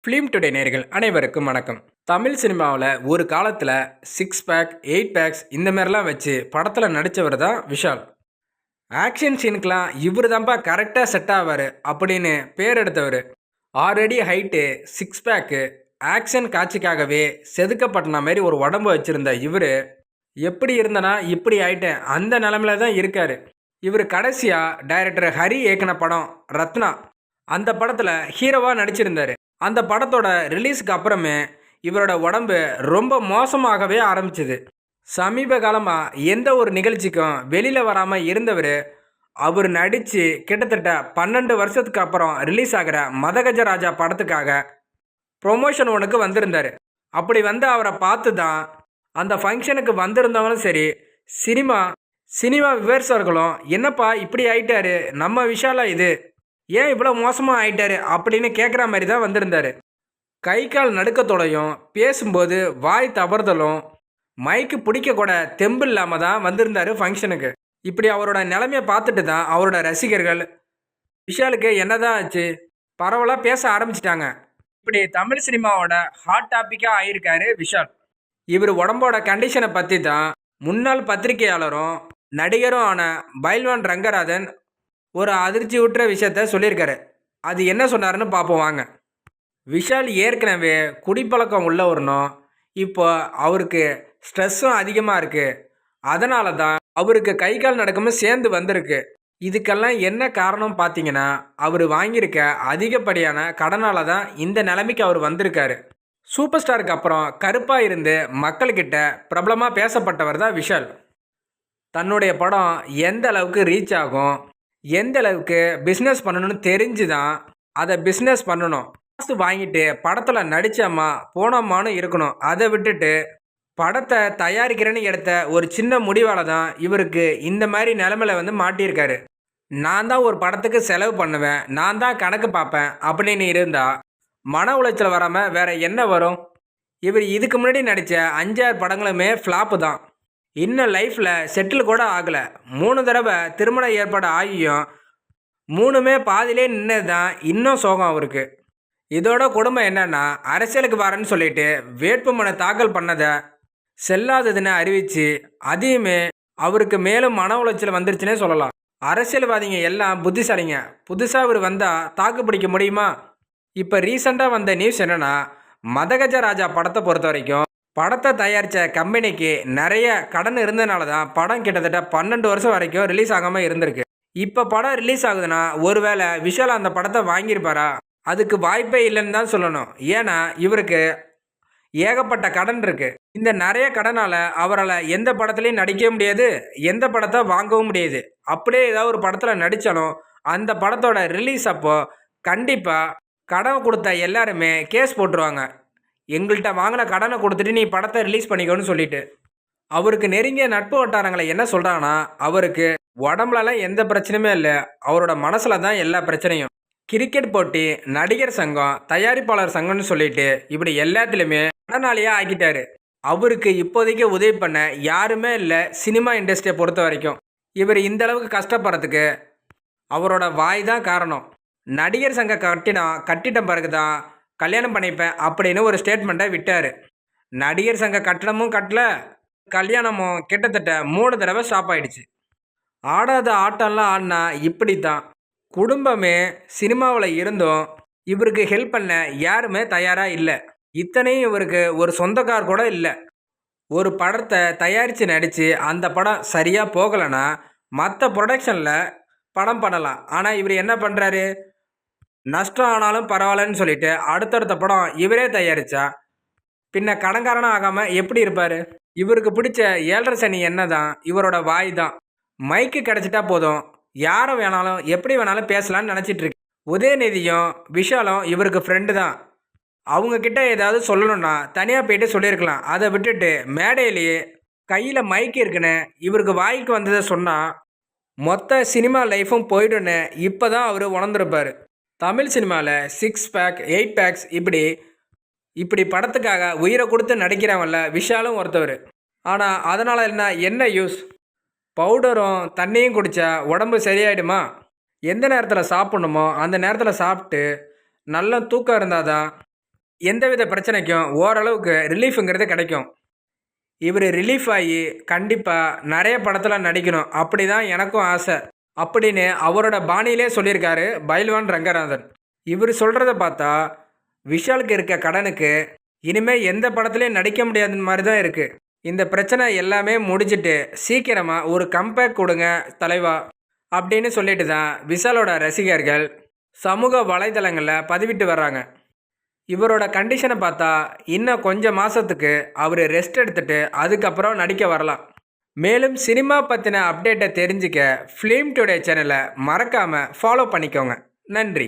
Film today நேயர்கள் அனைவருக்கும் வணக்கம். தமிழ் சினிமாவில் ஒரு காலத்தில் சிக்ஸ் பேக், எயிட் பேக்ஸ் இந்த மாதிரிலாம் வச்சு படத்தில் நடித்தவர் தான் விஷால். ஆக்ஷன் சீனுக்கெலாம் இவர் தான்ப்பா கரெக்டாக செட் ஆவார் அப்படின்னு பேர் எடுத்தவர். 6 அடி ஹைட்டு, சிக்ஸ் பேக்கு, ஆக்ஷன் காட்சிக்காகவே செதுக்கப்பட்ட மாதிரி ஒரு உடம்பு வச்சுருந்த இவர் எப்படி இருந்தனா இப்படி ஆயிட்டேன் அந்த நிலமையில தான் இருக்கார். இவர் கடைசியாக டைரக்டர் ஹரி இயக்குன படம் ரத்னா, அந்த படத்தில் ஹீரோவாக நடிச்சிருந்தார். அந்த படத்தோட ரிலீஸுக்கு அப்புறமே இவரோட உடம்பு ரொம்ப மோசமாகவே ஆரம்பிச்சுது. சமீப காலமாக எந்த ஒரு நிகழ்ச்சிக்கும் வெளியில் வராமல் இருந்தவர், அவர் நடித்து கிட்டத்தட்ட 12 வருஷத்துக்கு அப்புறம் ரிலீஸ் ஆகிற மதகஜராஜா படத்துக்காக ப்ரொமோஷன் ஒன்றுக்கு வந்திருந்தார். அப்படி வந்து அவரை பார்த்து தான் அந்த ஃபங்க்ஷனுக்கு வந்திருந்தவங்களும் சரி, சினிமா விமர்சகர்களும் என்னப்பா இப்படி ஆயிட்டாரு, நம்ம விஷாலா இது ஏன் இவ்வளோ மோசமாக ஆயிட்டாரு அப்படின்னு கேட்குற மாதிரி தான் வந்திருந்தார். கை கால் நடுக்கத்தோடையும், பேசும்போது வாய் தவறுதலும், மைக்கு பிடிக்க கூட தெம்பு இல்லாமல் தான் வந்திருந்தார் ஃபங்க்ஷனுக்கு. இப்படி அவரோட நிலைமையை பார்த்துட்டு தான் அவரோட ரசிகர்கள் விஷாலுக்கு என்னதான் ஆச்சு பரவலாக பேச ஆரம்பிச்சிட்டாங்க. இப்படி தமிழ் சினிமாவோட ஹாட் டாப்பிக்காக ஆயிருக்காரு விஷால். இவர் உடம்போட கண்டிஷனை பற்றி தான் முன்னாள் பத்திரிகையாளரும் நடிகரும் ஆன பைல்வான் ரங்கராஜன் ஒரு அதிர்ச்சி ஊட்டுற விஷயத்த சொல்லியிருக்காரு. அது என்ன சொன்னாருன்னு பார்ப்போம் வாங்க. விஷால் ஏற்கனவே குடிப்பழக்கம் உள்ளவர்னும், இப்போ அவருக்கு ஸ்ட்ரெஸ்ஸும் அதிகமாக இருக்குது. அதனால தான் அவருக்கு கை கால் நடக்கமும் சேர்ந்து வந்திருக்கு. இதுக்கெல்லாம் என்ன காரணம் பார்த்தீங்கன்னா, அவர் வாங்கியிருக்க அதிகப்படியான கடனால தான் இந்த நிலைமைக்கு அவர் வந்திருக்காரு. சூப்பர் ஸ்டாருக்கு அப்புறம் கருப்பாக இருந்து மக்கள்கிட்ட பிரபலமாக பேசப்பட்டவர் தான் விஷால். தன்னுடைய படம் எந்த அளவுக்கு ரீச் ஆகும், எந்த அளவுக்கு பிஸ்னஸ் பண்ணணும்னு தெரிஞ்சு தான் அதை பிஸ்னஸ் பண்ணணும். காசு வாங்கிட்டு படத்தில் நடித்தோமா போனோமான்னு இருக்கணும். அதை விட்டுட்டு படத்தை தயாரிக்கிறேன்னு எடுத்த ஒரு சின்ன முடிவால் தான் இவருக்கு இந்த மாதிரி நிலமையில வந்து மாட்டியிருக்காரு. நான் தான் ஒரு படத்துக்கு செலவு பண்ணுவேன், நான் தான் கணக்கு பார்ப்பேன் அப்படின்னு இருந்தால் மன உளைச்சல் வராமல் வேற என்ன வரும்? இவர் இதுக்கு முன்னாடி நடித்த 5-6 படங்களுமே ஃப்ளாப்பு தான். இன்னும் லைஃப்பில் செட்டில் கூட ஆகலை. 3 தடவை திருமண ஏற்பாடு ஆகியும் 3மே பாதியிலே நின்னது தான் இன்னும் சோகம் அவருக்கு. இதோட குடும்பம் என்னன்னா, அரசியலுக்கு வரேன்னு சொல்லிட்டு வேட்புமனு தாக்கல் பண்ணதை செல்லாததுன்னு அறிவித்து அதையுமே அவருக்கு மேலும் மன உளைச்சல் வந்துருச்சுன்னே சொல்லலாம். அரசியல்வாதிங்க எல்லாம் புத்திசாலிங்க. புதுசாக இவர் வந்தால் தாக்கு பிடிக்க முடியுமா? இப்போ ரீசெண்டாக வந்த நியூஸ் என்னென்னா, மதகஜராஜா படத்தை பொறுத்த வரைக்கும் படத்தை தயாரித்த கம்பெனிக்கு நிறைய கடன் இருந்ததுனால தான் படம் கிட்டத்தட்ட 12 வருஷம் வரைக்கும் ரிலீஸ் ஆகாமல் இருந்திருக்கு. இப்போ படம் ரிலீஸ் ஆகுதுன்னா ஒருவேளை விஷால் அந்த படத்தை வாங்கியிருப்பாரா? அதுக்கு வாய்ப்பே இல்லைன்னு தான் சொல்லணும். ஏன்னா இவருக்கு ஏகப்பட்ட கடன் இருக்குது. இந்த நிறைய கடனால் அவரால் எந்த படத்துலையும் நடிக்கவும் முடியாது, எந்த படத்தை வாங்கவும் முடியாது. அப்படியே ஏதாவது ஒரு படத்தில் நடித்தாலும் அந்த படத்தோட ரிலீஸ் அப்போது கண்டிப்பாக கடன் கொடுத்த எல்லாருமே கேஸ் போட்டுருவாங்க. எங்கள்கிட்ட வாங்கின கடனை கொடுத்துட்டு நீ படத்தை ரிலீஸ் பண்ணிக்கோன்னு சொல்லிட்டு. அவருக்கு நெருங்கிய நட்பு வட்டாரங்களை என்ன சொல்கிறாங்கன்னா, அவருக்கு உடம்புலலாம் எந்த பிரச்சனையுமே இல்லை, அவரோட மனசில் தான் எல்லா பிரச்சனையும். கிரிக்கெட் போட்டி, நடிகர் சங்கம், தயாரிப்பாளர் சங்கம்னு சொல்லிட்டு இப்படி எல்லாத்துலேயுமே கடனாளியாக ஆக்கிட்டாரு. அவருக்கு இப்போதைக்கு உதவி பண்ண யாருமே இல்லை சினிமா இண்டஸ்ட்ரியை பொறுத்த வரைக்கும். இவர் இந்த அளவுக்கு கஷ்டப்படுறதுக்கு அவரோட வாய் தான் காரணம். நடிகர் சங்க கட்டிட்ட பிறகு தான் கல்யாணம் பண்ணிப்பேன் அப்படின்னு ஒரு ஸ்டேட்மெண்ட்டை விட்டார். நடிகர் சங்க கட்டணமும் கட்டல, கல்யாணமும் கிட்டத்தட்ட 3 தடவை ஸ்டாப் ஆயிடுச்சு. ஆடாத ஆட்டம்லாம் ஆடினா இப்படி தான். குடும்பமே சினிமாவில் இருந்தும் இவருக்கு ஹெல்ப் பண்ண யாருமே தயாராக இல்லை. இத்தனையும் இவருக்கு ஒரு சொந்தக்கார் கூட இல்லை. ஒரு படத்தை தயாரித்து நடித்து அந்த படம் சரியாக போகலைன்னா மற்ற ப்ரொடக்ஷனில் படம் பண்ணலாம். ஆனால் இவர் என்ன பண்ணுறாரு? நஷ்டம் ஆனாலும் பரவாயில்லன்னு சொல்லிட்டு அடுத்தடுத்த படம் இவரே தயாரித்தா பின்ன கடன்காரனும் ஆகாமல் எப்படி இருப்பார்? இவருக்கு பிடிச்ச 7.5 சனி என்ன தான்? இவரோட வாய் தான். மைக்கு கிடச்சிட்டா போதும், யாரை வேணாலும் எப்படி வேணாலும் பேசலான்னு நினச்சிட்ருக்கு. உதயநிதியும் விஷாலும் இவருக்கு ஃப்ரெண்டு தான். அவங்கக்கிட்ட ஏதாவது சொல்லணுன்னா தனியாக போயிட்டு சொல்லியிருக்கலாம். அதை விட்டுட்டு மேடையிலேயே கையில் மைக்கு இருக்குன்னு இவருக்கு வாய்க்கு வந்ததை சொன்னால் மொத்த சினிமா லைஃப்பும் போய்டுன்னு இப்போ தான் அவர் உணர்ந்துருப்பார். தமிழ் சினிமாவில் 6 பேக், 8 பேக்ஸ் இப்படி படத்துக்காக உயிரை கொடுத்து நடிக்கிறவன்ல விஷாலும் ஒருத்தவர். ஆனால் அதனால் என்ன யூஸ்? பவுடரும் தண்ணியும் குடித்தா உடம்பு சரியாயிடுமா? எந்த நேரத்தில் சாப்பிட்ணுமோ அந்த நேரத்தில் சாப்பிட்டு நல்ல தூக்கம் இருந்தால் தான் எந்தவித பிரச்சனைக்கும் ஓரளவுக்கு ரிலீஃப்ங்கிறது கிடைக்கும். இவர் ரிலீஃப் ஆகி கண்டிப்பாக நிறைய படத்தில் நடிக்கணும் அப்படி தான் எனக்கும் ஆசை அப்படின்னு அவரோட பாணியிலே சொல்லியிருக்காரு பைல்வான் ரங்கநாதன். இவர் சொல்கிறத பார்த்தா விஷாலுக்கு இருக்க கடனுக்கு இனிமேல் எந்த படத்துலையும் நடிக்க முடியாத மாதிரி தான் இருக்குது. இந்த பிரச்சனை எல்லாமே முடிஞ்சிட்டு சீக்கிரமாக ஒரு கம்பேக் கொடுங்க தலைவா அப்படின்னு சொல்லிட்டு தான் விஷாலோட ரசிகர்கள் சமூக வலைதளங்களில் பதிவிட்டு வர்றாங்க. இவரோட கண்டிஷனை பார்த்தா இன்னும் கொஞ்சம் மாதத்துக்கு அவர் ரெஸ்ட் எடுத்துட்டு அதுக்கப்புறம் நடிக்க வரலாம். மேலும் சினிமா பற்றின அப்டேட்டை தெரிஞ்சுக்க ஃபிலிம் டுடே சேனலை மறக்காமல் ஃபாலோ பண்ணிக்கோங்க. நன்றி.